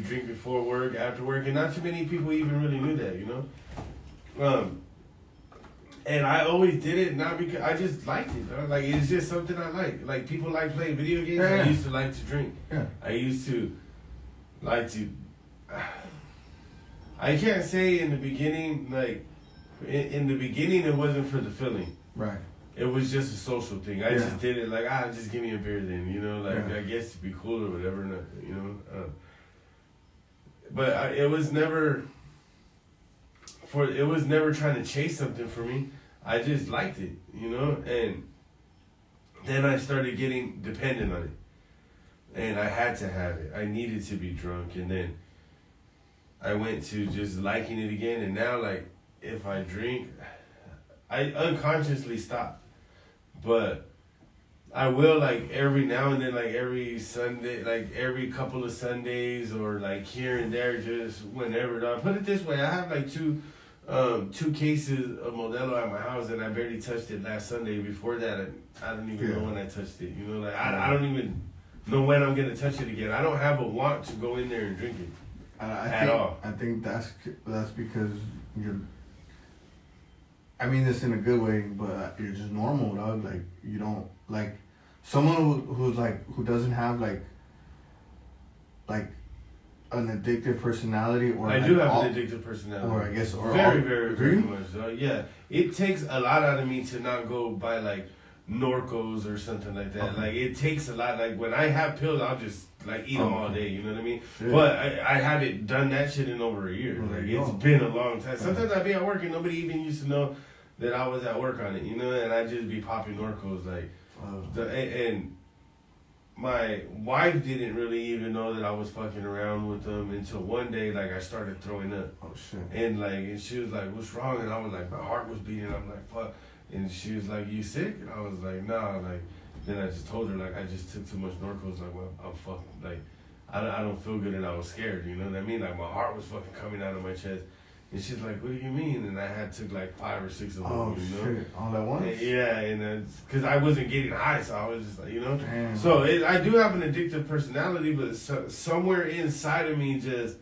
drink before work, after work, and not too many people even really knew that, you know. And I always did it not because I just liked it. Like it's just something I like. Like people like playing video games. Yeah. I used to like to drink. Yeah. I used to like to. I can't say in the beginning, like in the beginning, it wasn't for the feeling. Right. It was just a social thing. I just did it like, just give me a beer then, you know, like I guess to be cool or whatever, you know. But it was never trying to chase something for me. I just liked it, you know, and then I started getting dependent on it, and I had to have it. I needed to be drunk, and then I went to just liking it again, and now like if I drink, I unconsciously stop. But I will like every now and then, like every Sunday, like every couple of Sundays or like here and there, just whenever. I put it this way, I have like two cases of Modelo at my house and I barely touched it last Sunday. Before that, I don't even know when I touched it. You know, like I don't even know when I'm going to touch it again. I don't have a want to go in there and drink it at all. I think that's because you're... I mean this in a good way, but you're just normal, dog. Like you don't like someone who doesn't have like an addictive personality, or I do have an addictive personality, or I guess very much. Yeah, it takes a lot out of me to not go buy like Norcos or something like that. Okay. Like it takes a lot. Like when I have pills, I'll just like eat them all day. You know what I mean? Shit. But I haven't done that shit in over a year. Like it's been a long time. Sometimes I'd be at work and nobody even used to know that I was at work on it, you know, and I'd just be popping Norcos, like, and my wife didn't really even know that I was fucking around with them until one day, like, I started throwing up. Oh, shit. And she was like, what's wrong? And I was like, my heart was beating. I'm like, fuck. And she was like, you sick? And I was like, nah. Like, then I just told her, like, I just took too much Norcos. Like, well, I'm fucking, like, I don't feel good, and I was scared, you know what I mean? Like, my heart was fucking coming out of my chest. And she's like, what do you mean? And I took like 5 or 6 of them, oh, you know? Shit. All at once? And yeah, and because I wasn't getting high, so I was just like, you know? Damn. So I do have an addictive personality, but somewhere inside of me just,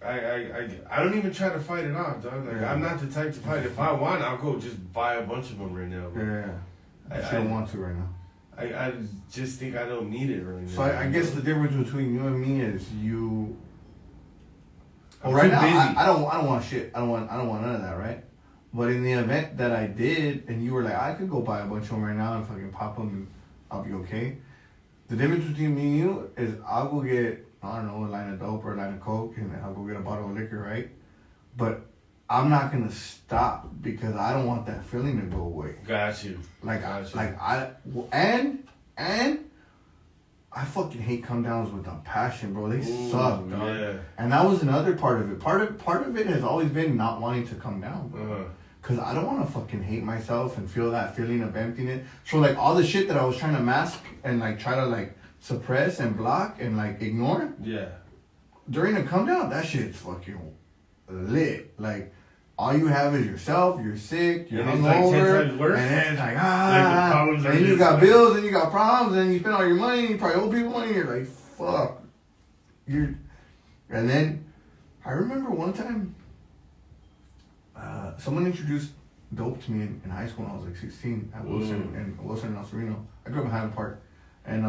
I don't even try to fight it off, dog. Like, I'm not the type to fight. If I want, I'll go just buy a bunch of them right now. I don't want to right now. I just think I don't need it right now. So I guess the difference between you and me is you... I'm right too now, busy. I don't want shit. I don't want none of that, right? But in the event that I did, and you were like, I could go buy a bunch of them right now and fucking pop them, and I'll be okay. The difference between me and you is I'll go get, I don't know, a line of dope or a line of coke, and I'll go get a bottle of liquor, right? But I'm not gonna stop because I don't want that feeling to go away. Got you. And I fucking hate come downs with a passion, bro. They suck, dog. Yeah. And that was another part of it. Part of it has always been not wanting to come down, bro. Cause I don't want to fucking hate myself and feel that feeling of emptiness. So like all the shit that I was trying to mask and like try to like suppress and block and like ignore. Yeah. During the come down, that shit's fucking lit. Like all you have is yourself. You're sick. You're hungover. Like 10 times worse. And then it's like the and you got bills and you got problems and you spend all your money and you probably owe people money. And you're like fuck. And then I remember one time. Someone introduced dope to me in high school when I was like 16 at Wilson and El Sereno. I grew up in Highland Park, and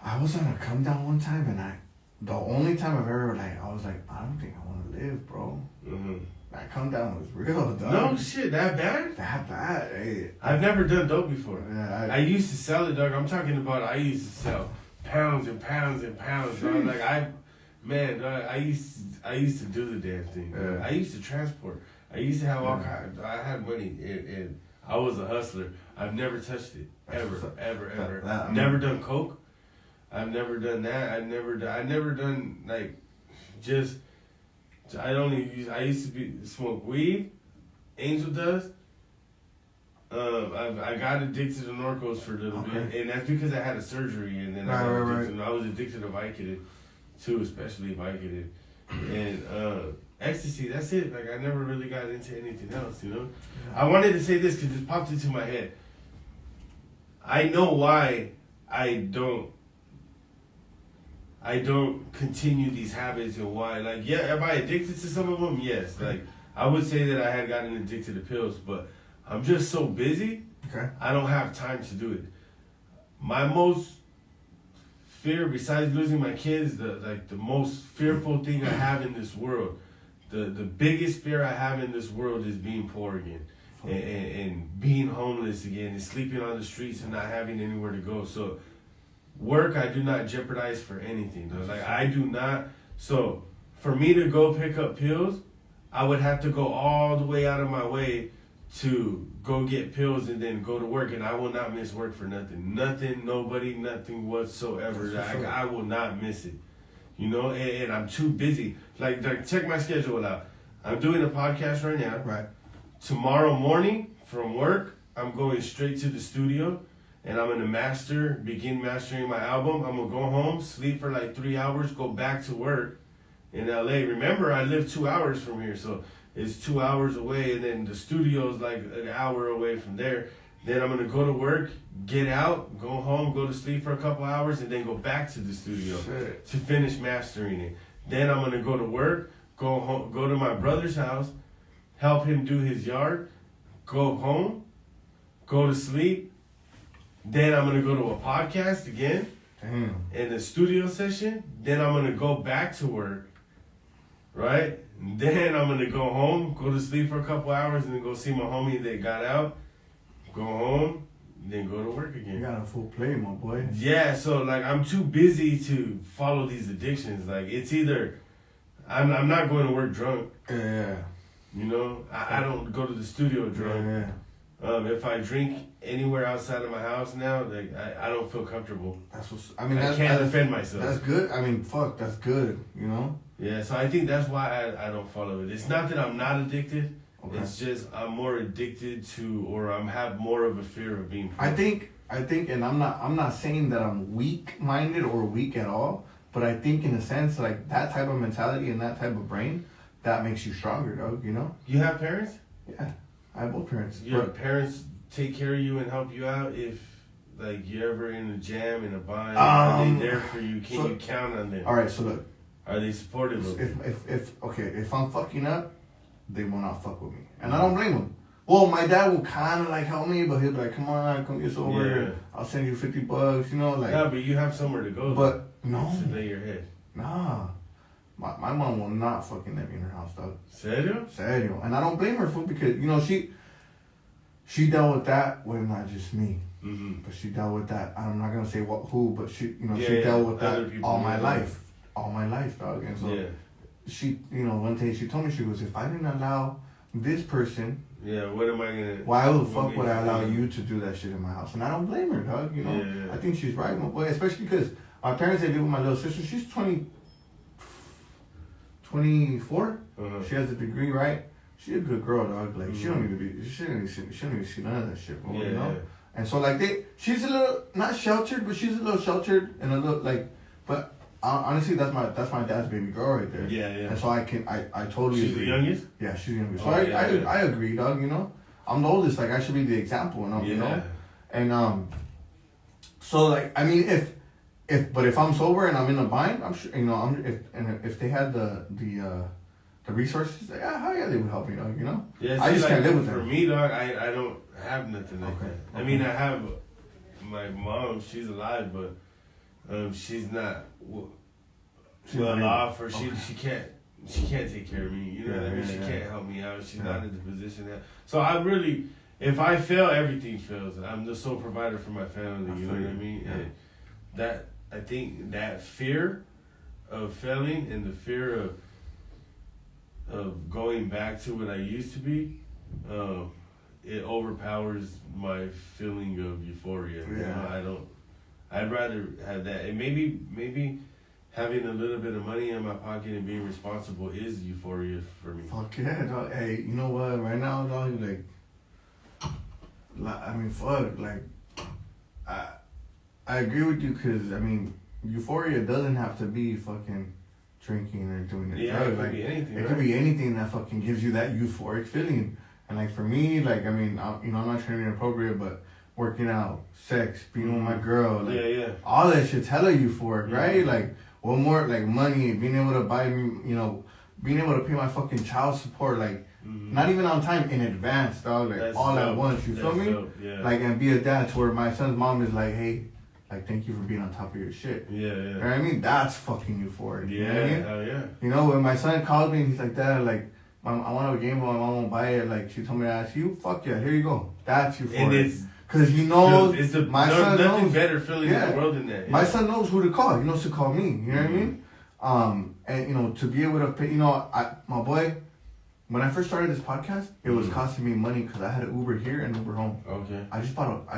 I was on a come down one time, and the only time I've ever I was like, I don't think I want to live, bro. That come down was real, dog. No shit, that bad? That bad, hey. I've never done dope before. Yeah, I used to sell it, dog. I'm talking about I used to sell pounds and pounds and pounds, dog. Like I used to do the damn thing. Yeah. I used to transport. I used to have all kinds. I had money, and I was a hustler. I've never touched it ever. Never done coke. I've never done that. I never done like just. I used to smoke weed, angel dust. I got addicted to Norcos for a little bit, and that's because I had a surgery, and then I was addicted to Vicodin too, especially Vicodin, and ecstasy. That's it. Like I never really got into anything else, you know. I wanted to say this because it popped into my head. I know why I I don't continue these habits and why. Like, yeah, am I addicted to some of them? Yes. Like, I would say that I had gotten addicted to pills, but I'm just so busy. Okay. I don't have time to do it. My most fear, besides losing my kids, the most fearful thing I have in this world, the biggest fear I have in this world is being poor again, and being homeless again, and sleeping on the streets and not having anywhere to go. So, work I do not jeopardize for anything. Though. Like I do not. So, for me to go pick up pills, I would have to go all the way out of my way to go get pills and then go to work, and I will not miss work for nothing. Nothing, nobody, nothing whatsoever. Like, I will not miss it. You know, and I'm too busy. Like, check my schedule out. I'm doing a podcast right now. Right. Tomorrow morning from work, I'm going straight to the studio, and I'm gonna begin mastering my album. I'm gonna go home, sleep for like 3 hours, go back to work in LA. Remember, I live 2 hours from here, so it's 2 hours away, and then the studio's like an hour away from there. Then I'm gonna go to work, get out, go home, go to sleep for a couple hours, and then go back to the studio to finish mastering it. Then I'm gonna go to work, go home, go to my brother's house, help him do his yard, go home, go to sleep. Then I'm gonna go to a podcast again, in the studio session. Then I'm gonna go back to work, right? And then I'm gonna go home, go to sleep for a couple hours, and then go see my homie that got out. Go home, then go to work again. You got a full play, my boy. Yeah, so like I'm too busy to follow these addictions. Like it's either I'm not going to work drunk. Yeah. You know, I don't go to the studio drunk. Yeah. If I drink anywhere outside of my house now, like I don't feel comfortable. That's what's. I can't defend myself. That's good. I mean, fuck, that's good. You know. Yeah, so I think that's why I don't follow it. It's not that I'm not addicted. Okay. It's just I'm more addicted to, or have more of a fear of being poor. I think, and I'm not saying that I'm weak-minded or weak at all, but I think in a sense, like that type of mentality and that type of brain, that makes you stronger, dog. You know. You have parents? Yeah, I have both parents. Your parents take care of you and help you out if, like, you're ever in a jam, in a bind. Are they there for you? Can you count on them? All right, so look. Are they supportive of you? If I'm fucking up, they will not fuck with me. And I don't blame them. Well, my dad will kind of like help me, but he'll be like, come on, come get sober. Yeah. I'll send you $50, you know, like. Yeah, but you have somewhere to go. But no. To lay your head. Nah. My mom will not fucking let me in her house, dog. Serio? Serio. And I don't blame her, fool, because, you know, she dealt with that with not just me. Mm-hmm. But she dealt with that. I'm not going to say who, but she dealt with that all my life. All my life, dog. And so she, you know, one day she told me, she goes, if I didn't allow this person, what am I gonna? Why the fuck would I allow you to do that shit in my house? And I don't blame her, dog. You know, I think she's right, my boy. Especially because my parents, they live with my little sister. She's 24. She has a degree, right? She's a good girl, dog. Like she don't need to be. She don't even see none of that shit, bro, you know. And so like she's a little not sheltered, but she's a little sheltered and a little like, but. Honestly, that's my dad's baby girl right there. Yeah, yeah. And so I totally She's agree. the youngest? Yeah, she's the youngest. So I agree, dog, you know? I'm the oldest, like I should be the example, you know? And so like I mean if I'm sober and I'm in a bind, I'm sure you know, if they had the resources, hell yeah, they would help me, dog, you know? Yeah, I just can't live with them. For me, dog, I don't have nothing like that. I mean I have my mom, she's alive, but she's not well off, or she can't take care of me. You know what I mean? She can't help me out. She's not in the position that. So I really, if I fail, everything fails. I'm the sole provider for my family. You know what I mean? Yeah. And that I think that fear of failing and the fear of going back to what I used to be, it overpowers my feeling of euphoria. You know, I'd rather have that, and maybe having a little bit of money in my pocket and being responsible is euphoria for me. Fuck yeah, dog. Hey, you know what? Right now, dog, like I mean, fuck, like I agree with you, because I mean, euphoria doesn't have to be fucking drinking or doing a drug. It could be anything. It could be anything that fucking gives you that euphoric feeling. And like for me, like I mean, I'm not trying to be inappropriate, but working out, sex, being with my girl, like, all that shit's hella euphoric, right? Like, what more, like, money, being able to buy me, you know, being able to pay my fucking child support, like, not even on time, in advance, dog, like, That's all dope. at once, you feel That's me? dope, yeah. Like, and be a dad to where my son's mom is like, hey, like, thank you for being on top of your shit. Yeah, yeah. You know what I mean? That's fucking euphoric. Yeah, You know what I mean? hell yeah. You know, when my son calls me and he's like, Dad, like, Mom, I want a Game Boy, my mom won't buy it. Like, she told me to ask you. Fuck yeah, here you go. That's euphoric. And it's because he knows. it's my son nothing knows, better feeling in the world than that. Yeah. My son knows who to call. He knows to call me. You know what I mean? And you know, to be able to pay. You know, my boy. When I first started this podcast, it was costing me money because I had an Uber here and Uber home. Okay. I just bought a